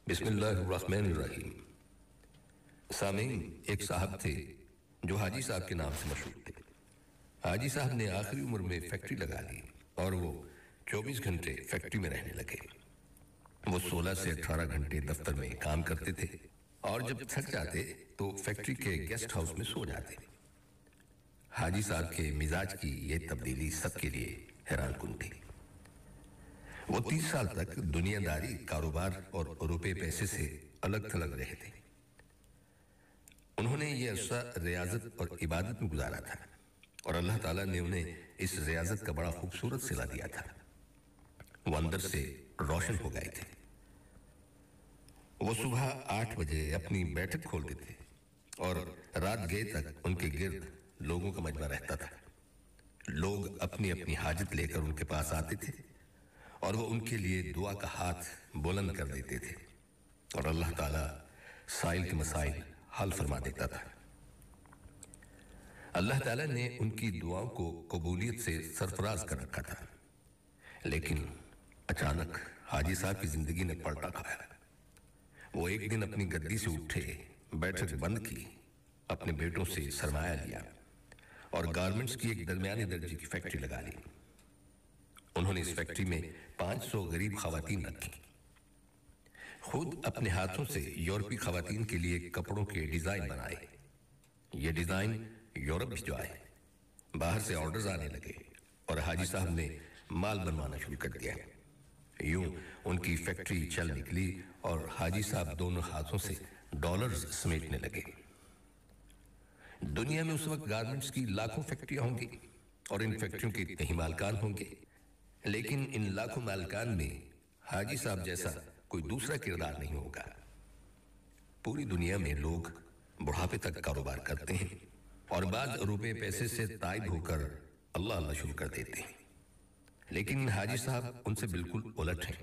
बिस्मिल्लाहिर्रहमानिर्रहीम। सामीन, एक साहब थे जो हाजी साहब के नाम से मशहूर थे। हाजी साहब ने आखिरी उम्र में फैक्ट्री लगा ली और वो 24 घंटे फैक्ट्री में रहने लगे। वो 16 से 18 घंटे दफ्तर में काम करते थे और जब थक जाते तो फैक्ट्री के गेस्ट हाउस में सो जाते। हाजी साहब के मिजाज की ये तब्दीली सबके लिए हैरान कुन थी। वो 30 साल तक दुनियादारी, कारोबार और रुपए पैसे से अलग थलग रहे थे। उन्होंने ये अरसा रियाजत और इबादत में गुजारा था और अल्लाह ताला ने उन्हें इस रियाजत का बड़ा खूबसूरत सिला दिया था। वो अंदर से रोशन हो गए थे। वो सुबह 8 बजे अपनी बैठक खोलते थे और रात गए तक उनके गिर्द लोगों का मजमा रहता था। लोग अपनी अपनी हाजत लेकर उनके पास आते थे और वो उनके लिए दुआ का हाथ बुलंद कर देते थे और अल्लाह ताला साइल के मसाइल हल फरमा देता था। अल्लाह ताला ने उनकी दुआओं को कबूलियत से सरफराज कर रखा था। लेकिन अचानक हाजी साहब की जिंदगी ने पलटा खाया। वो एक दिन अपनी गद्दी से उठे, बैठक बंद की, अपने बेटों से सरमाया लिया और गारमेंट्स की एक दरमियाने दर्जे की फैक्ट्री लगा ली। उन्होंने इस फैक्ट्री में 500 गरीब खवातीन रखी। खुद अपने हाथों से यूरोपीय खवातीन के लिए कपड़ों के डिजाइन बनाए। ये डिजाइन यूरोप भिजवा आए। बाहर से ऑर्डर्स आने लगे और हाजी साहब ने माल बनवाना शुरू कर दिया। यूं उनकी फैक्ट्री चल निकली और हाजी साहब दोनों हाथों से डॉलर्स समेटने लगे। दुनिया में उस वक्त गारमेंट्स की लाखों फैक्ट्रियां होंगी और इन फैक्ट्रियों के इतने ही मालकान होंगे, लेकिन इन लाखों मालकान में हाजी साहब जैसा कोई दूसरा किरदार नहीं होगा। पूरी दुनिया में लोग बुढ़ापे तक कारोबार करते हैं और बाद रुपए पैसे से ताइब होकर अल्लाह अल्लाह शुरू कर देते हैं, लेकिन हाजी साहब उनसे बिल्कुल उलट हैं।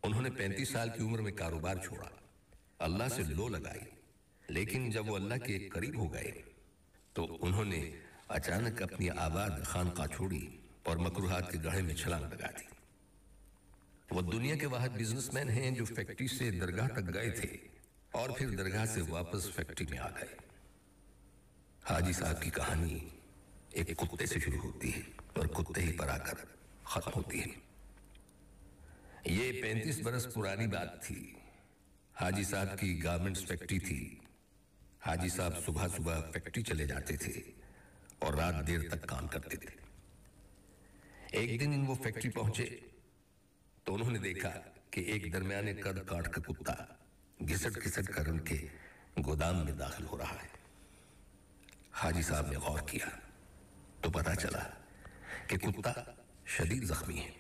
उन्होंने 35 साल की उम्र में कारोबार छोड़ा, अल्लाह से लो लगाई, लेकिन जब वो अल्लाह के करीब हो गए तो उन्होंने अचानक अपनी आबाद खानका छोड़ी और मकरूहात के गढ़े में छलांग लगा दी। वो दुनिया के वाहिद बिजनेसमैन हैं जो फैक्ट्री से दरगाह तक गए थे और फिर दरगाह से वापस फैक्ट्री में आ गए। हाजी साहब की कहानी एक कुत्ते से शुरू होती है और कुत्ते ही पर आकर खत्म होती है। ये 35 बरस पुरानी बात थी। हाजी साहब की गारमेंट्स फैक्ट्री थी। हाजी साहब सुबह सुबह फैक्ट्री चले जाते थे और रात देर तक काम करते थे। एक दिन वो फैक्ट्री पहुंचे तो उन्होंने देखा कि एक दरमियाने कद काट का कुत्ता घिसट घिसट कर उनके गोदाम में दाखिल हो रहा है। हाजी साहब ने गौर किया तो पता चला कि कुत्ता शदीद जख्मी है।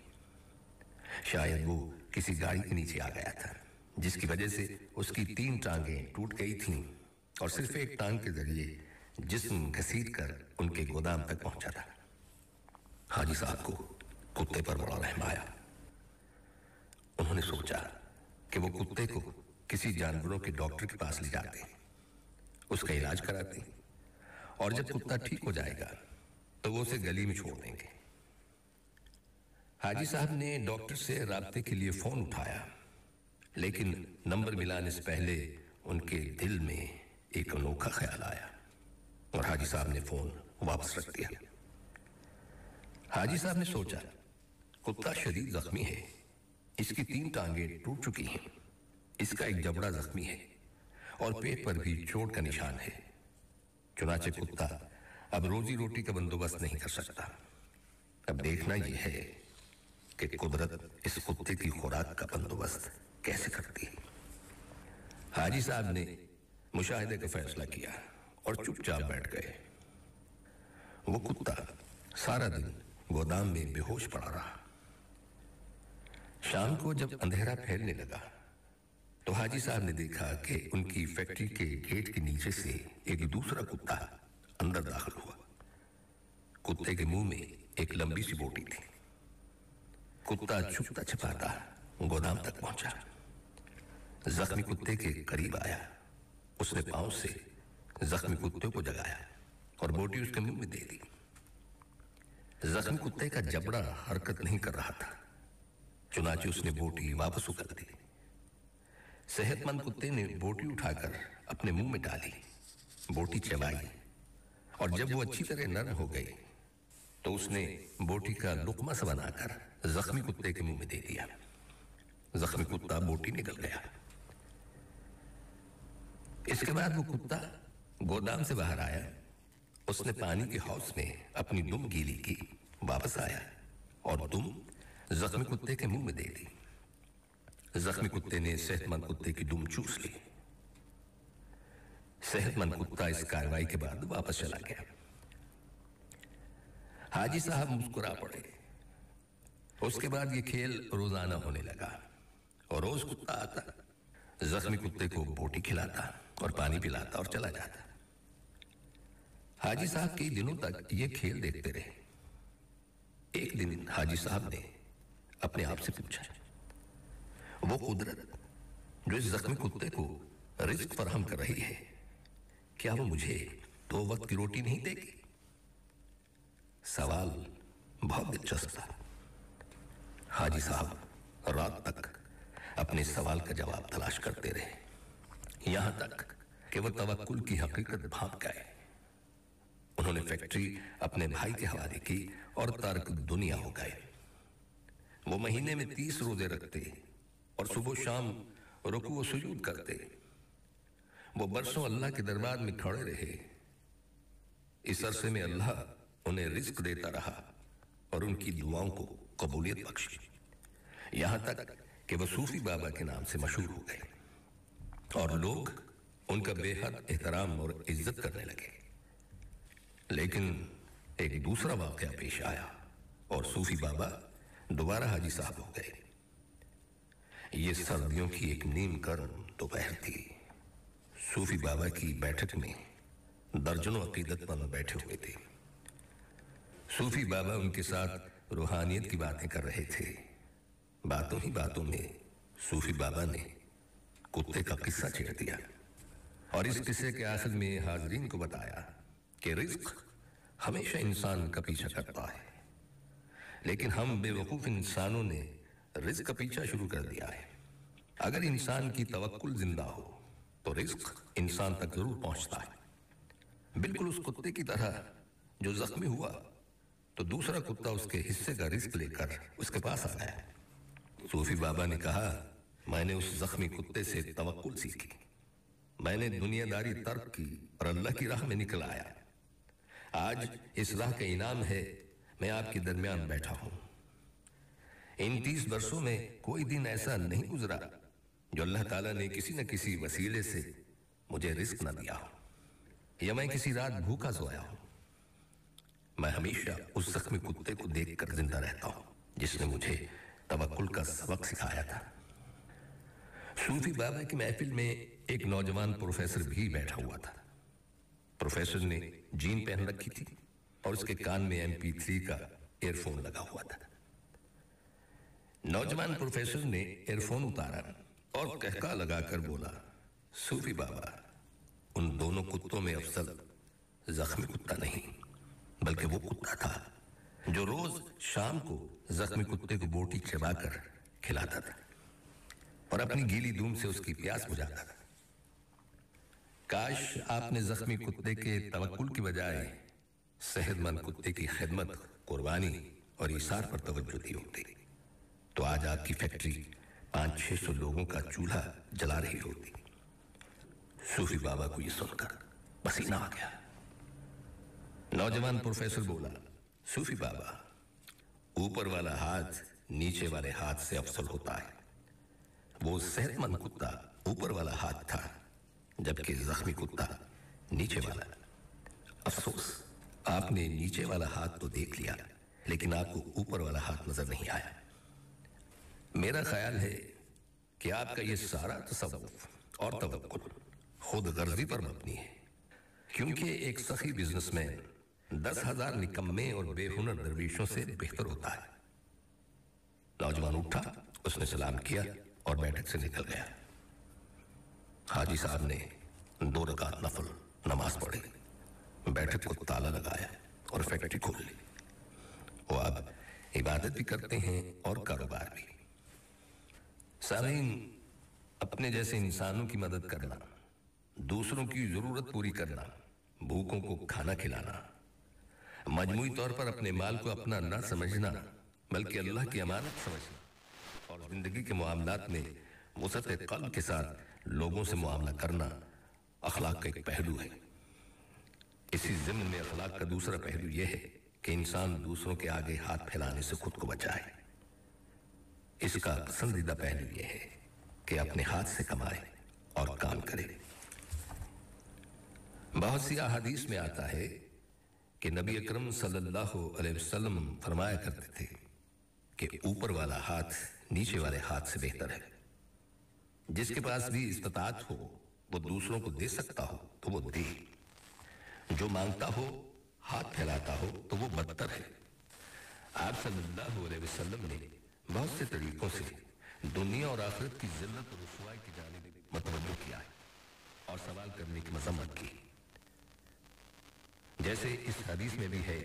शायद वो किसी गाड़ी के नीचे आ गया था, जिसकी वजह से उसकी 3 टांगें टूट गई थीं और सिर्फ एक टांग के जरिए जिस्म घसीट कर उनके गोदाम तक पहुंचा था। हाजी साहब को कुत्ते पर बड़ा रहम आया। उन्होंने सोचा कि वो कुत्ते को किसी जानवरों के डॉक्टर के पास ले जाते, उसका इलाज कराते और जब कुत्ता ठीक हो जाएगा तो वो उसे गली में छोड़ देंगे। हाजी साहब ने डॉक्टर से राब्ते के लिए फोन उठाया, लेकिन नंबर मिलाने से पहले उनके दिल में एक अनोखा ख्याल आया और हाजी साहब ने फोन वापस रख दिया। हाजी साहब ने सोचा, कुत्ता शदीद जख्मी है, इसकी 3 टांगें टूट चुकी हैं, इसका एक जबड़ा जख्मी है और पेट पर भी चोट का निशान है। चुनाचे कुत्ता अब रोजी रोटी का बंदोबस्त नहीं कर सकता। अब देखना यह है कि कुदरत इस कुत्ते की खुराक का बंदोबस्त कैसे करती है। हाजी साहब ने मुशाहिदे का फैसला किया और चुपचाप बैठ गए। वो कुत्ता सारा दिन गोदाम में बेहोश पड़ा रहा। शाम को जब अंधेरा फैलने लगा तो हाजी साहब ने देखा कि उनकी फैक्ट्री के गेट के नीचे से एक दूसरा कुत्ता अंदर दाखिल हुआ। कुत्ते के मुंह में एक लंबी सी बोटी थी। कुत्ता छुपता छिपाता गोदाम तक पहुंचा। जख्मी कुत्ते के करीब आया। उसने पांव से जख्मी कुत्ते को जगाया और बोटी उसके मुंह में दे दी। जख्मी कुत्ते का जबड़ा हरकत नहीं कर रहा था, चुनाचे उसने बोटी वापस उगल दी। सेहतमंद कुत्ते ने बोटी उठाकर अपने मुंह में डाली, बोटी चबाई और जब वो अच्छी तरह नरम हो गई तो उसने बोटी का लुकमा सा बनाकर जख्मी कुत्ते के मुंह में दे दिया। जख्मी कुत्ता बोटी निकल गया। इसके बाद वो कुत्ता गोदाम से बाहर आया। उसने पानी के हौज में अपनी दुम गीली की, वापस आया और दुम जख्मी कुत्ते के मुंह में दे दी। जख्मी कुत्ते ने सेहतमंद कुत्ते की दुम चूस ली। सेहतमंद कुत्ता इस कार्रवाई के बाद वापस चला गया। हाजी साहब मुस्कुरा पड़े। उसके बाद ये खेल रोजाना होने लगा और रोज कुत्ता आता, जख्मी कुत्ते को बोटी खिलाता और पानी पिलाता और चला जाता। हाजी साहब कई दिनों तक ये खेल देखते रहे। एक दिन हाजी साहब ने अपने आप से पूछा, वो कुदरत जो इस जख्मी कुत्ते को रिज्क फराहम कर रही है, क्या वो मुझे 2 वक्त की रोटी नहीं देगी? सवाल बहुत दिलचस्प था। हाजी साहब रात तक अपने सवाल का जवाब तलाश करते रहे, यहां तक कि वो तवक्कुल की हकीकत भाप गए। उन्होंने फैक्ट्री अपने भाई के हवाले की और तारक दुनिया हो गए। वो महीने में 30 रोजे रखते और सुबह शाम रुकू व सुजूद करते। वो बरसों अल्लाह के दरबार में खड़े रहे। इस अरसे में अल्लाह उन्हें रिज्क देता रहा और उनकी दुआओं को कबूलियत बख्शी, यहां तक कि वो सूफी बाबा के नाम से मशहूर हो गए और लोग उनका बेहद एहतराम और इज्जत करने लगे। लेकिन एक दूसरा वाकया पेश आया और सूफी बाबा दोबारा हाजी साहब हो गए। ये सर्दियों की एक नीम गर्म दोपहर थी। सूफी बाबा की बैठक में दर्जनों अकीदतमंद बैठे हुए थे। सूफी बाबा उनके साथ रूहानियत की बातें कर रहे थे। बातों ही बातों में सूफी बाबा ने कुत्ते का किस्सा छेड़ दिया और इस किस्से के आखिर में हाजरीन को बताया कि रिज्क हमेशा इंसान का पीछा करता है, लेकिन हम बेवकूफ इंसानों ने रिज्क का पीछा शुरू कर दिया है। अगर इंसान की तवक्कुल जिंदा हो तो रिज्क इंसान तक जरूर पहुंचता है। बिल्कुल उस कुत्ते की तरह जो जख्मी हुआ तो दूसरा कुत्ता उसके हिस्से का रिज्क लेकर उसके पास आ गया। सूफी बाबा ने कहा, मैंने उस जख्मी कुत्ते से तवक्कुल सीखी। मैंने दुनियादारी तर्क की और अल्लाह की राह में निकल आया। आज इस राह का इनाम है मैं आपके दरमियान बैठा हूं। इन 30 वर्षों में कोई दिन ऐसा नहीं गुजरा जो अल्लाह ताला ने किसी न किसी वसीले से मुझे रिस्क न दिया हो या मैं किसी रात भूखा सोया हूं। मैं हमेशा उस जख्मी कुत्ते को देखकर जिंदा रहता हूं जिसने मुझे तवक्कुल का सबक सिखाया था। सूफी बाबा की महफिल में एक नौजवान प्रोफेसर भी बैठा हुआ था। प्रोफेसर ने जीन पहन रखी थी और उसके कान में MP3 का एयरफोन लगा हुआ था। नौजवान प्रोफेसर ने एयरफोन उतारा और कहका लगाकर बोला, सूफी बाबा, उन दोनों कुत्तों में अफसल जख्मी कुत्ता नहीं बल्कि वो कुत्ता था जो रोज शाम को जख्मी कुत्ते को बोटी चबाकर खिलाता था और अपनी गीली दूम से उसकी प्यास बुझाता था। काश आपने जख्मी कुत्ते के तवक्कुल की बजाय सेहतमंद कुत्ते की खिदमत, कुर्बानी और इसार पर तवज्जो दी होती तो आज आपकी फैक्ट्री 500-600 लोगों का चूल्हा जला रही होती। सूफी बाबा को यह सुनकर पसीना आ गया। नौजवान प्रोफेसर बोला, सूफी बाबा, ऊपर वाला हाथ नीचे वाले हाथ से अफसल होता है। वो सेहतमंद कुत्ता ऊपर वाला हाथ था जबकि जख्मी कुत्ता नीचे वाला। अफसोस, आपने नीचे वाला हाथ तो देख लिया लेकिन आपको ऊपर वाला हाथ नजर नहीं आया। मेरा ख्याल है कि आपका यह सारा तसव्वुफ और तवक्कुल खुद गर्जी पर मबनी है, क्योंकि एक सही बिजनेसमैन 10,000 निकम्मे और बेहुनर दरवेशों से बेहतर होता है। नौजवान उठा, उसने सलाम किया और बैठक से निकल गया। हाजी साहब ने 2 रकात नफल नमाज पढ़ी, बैठक को ताला लगाया और फैक्ट्री खोल ली। वो अब इबादत भी करते हैं और कारोबार भी। सामीन, अपने जैसे इंसानों की मदद करना, दूसरों की जरूरत पूरी करना, भूखों को खाना खिलाना, मजमूई तौर पर अपने माल को अपना न समझना बल्कि अल्लाह की अमानत समझना, और जिंदगी के मामलात में वसअत क़ल्ब के साथ लोगों से मुआमला करना अखलाक का एक पहलू है। इसी ज़िम्न में अखलाक का दूसरा पहलू यह है कि इंसान दूसरों के आगे हाथ फैलाने से खुद को बचाए। इसका पसंदीदा पहलू यह है कि अपने हाथ से कमाए और काम करे। बहुत सी अहादीस में आता है कि नबी अकरम सल्लल्लाहु अलैहि वसल्लम फरमाया करते थे कि ऊपर वाला हाथ नीचे वाले हाथ से बेहतर है। जिसके पास भी इस्तिताअत हो वो दूसरों को दे सकता हो तो वो दे, जो मांगता हो हाथ फैलाता हो तो वो बदतर है। आप सल्लल्लाहु अलैहि वसल्लम ने बहुत से तरीकों से दुनिया और आखिरत की जिल्लत और रुसवाई की जानिब मतवज्जो किया है और सवाल करने की मजम्मत की। जैसे इस हदीस में भी है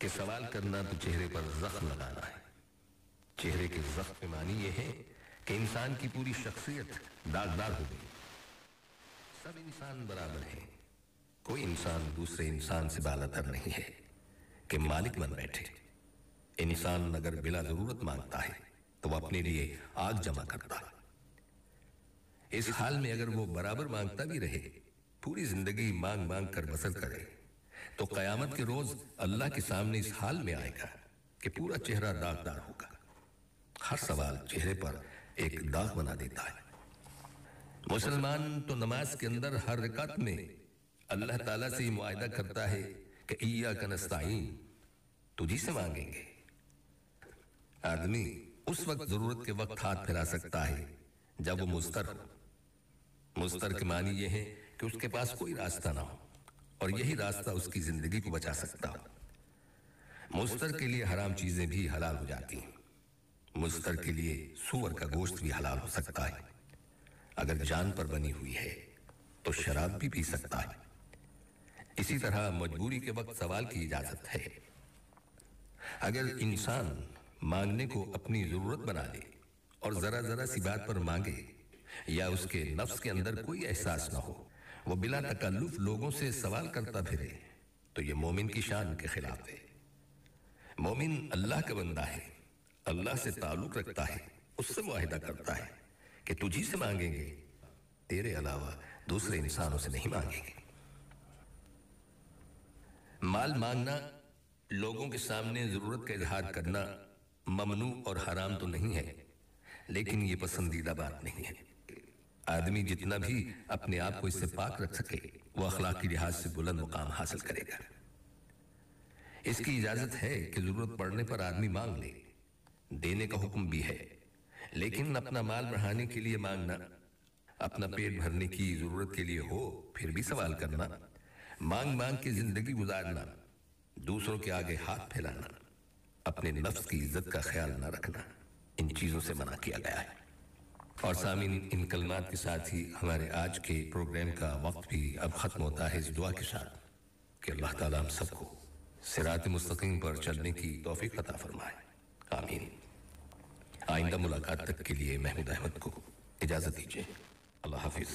कि सवाल करना तो चेहरे पर जख्म लगाना है। चेहरे के जख्म के मानी ये है कि इंसान की पूरी शख्सियत दागदार हो गई। सब इंसान बराबर हैं, कोई इंसान दूसरे इंसान से बालातर नहीं है कि मालिक बन बैठे। इंसान अगर बिला जरूरत मांगता है तो वह अपने लिए आग जमा करता है। इस हाल में अगर वो बराबर मांगता भी रहे, पूरी जिंदगी मांग मांग कर बसर करे, तो कयामत के रोज अल्लाह के सामने इस हाल में आएगा कि पूरा चेहरा दागदार होगा। हर सवाल चेहरे पर एक दाग बना देता है। मुसलमान तो नमाज के अंदर हर रकात में अल्लाह ताला से मुआहिदा करता है कि इय्याका नस्तईन, तुझी से मांगेंगे। आदमी उस वक्त जरूरत के वक्त हाथ फैला सकता है जब वो मुस्तर हो। मुस्तर के मानी ये है कि उसके पास कोई रास्ता ना हो और यही रास्ता उसकी जिंदगी को बचा सकता हो। मुस्तर के लिए हराम चीजें भी हलाल हो जाती हैं। मुस्तर के लिए सूअर का गोश्त भी हलाल हो सकता है। अगर जान पर बनी हुई है तो शराब भी पी सकता है। इसी तरह मजबूरी के वक्त सवाल की इजाजत है। अगर इंसान मांगने को अपनी जरूरत बना ले और जरा जरा सी बात पर मांगे या उसके नफ्स के अंदर कोई एहसास ना हो, वो बिला तकल्लुफ लोगों से सवाल करता फिरे, तो ये मोमिन की शान के खिलाफ है। मोमिन अल्लाह का बंदा है, अल्लाह से ताल्लुक रखता है, उससे मुआहिदा करता है कि तुझी से मांगेंगे, तेरे अलावा दूसरे इंसानों से नहीं मांगेंगे। माल मांगना, लोगों के सामने जरूरत का इजहार करना ममनू और हराम तो नहीं है, लेकिन ये पसंदीदा बात नहीं है। आदमी जितना भी अपने आप को इससे पाक रख सके वो अखलाकी लिहाज से बुलंद मुकाम हासिल करेगा। इसकी इजाजत है कि जरूरत पड़ने पर आदमी मांग ले, देने का हुक्म भी है, लेकिन अपना माल बढ़ाने के लिए मांगना, अपना पेट भरने की जरूरत के लिए हो फिर भी सवाल करना, मांग मांग के जिंदगी गुजारना, दूसरों के आगे हाथ फैलाना, अपने नफ्स की इज्जत का ख्याल न रखना, इन चीजों से मना किया गया है। और सामीन, इन कलमात के साथ ही हमारे आज के प्रोग्राम का वक्त भी अब खत्म होता है इस दुआ के साथ कि अल्लाह ताला हम सबको सिरात मुस्तकीम पर चलने की तौफीक अता फरमाए। आमीन। आइंदा मुलाकात तक के लिए महमूद अहमद को इजाजत दीजिए। अल्लाह हाफिज।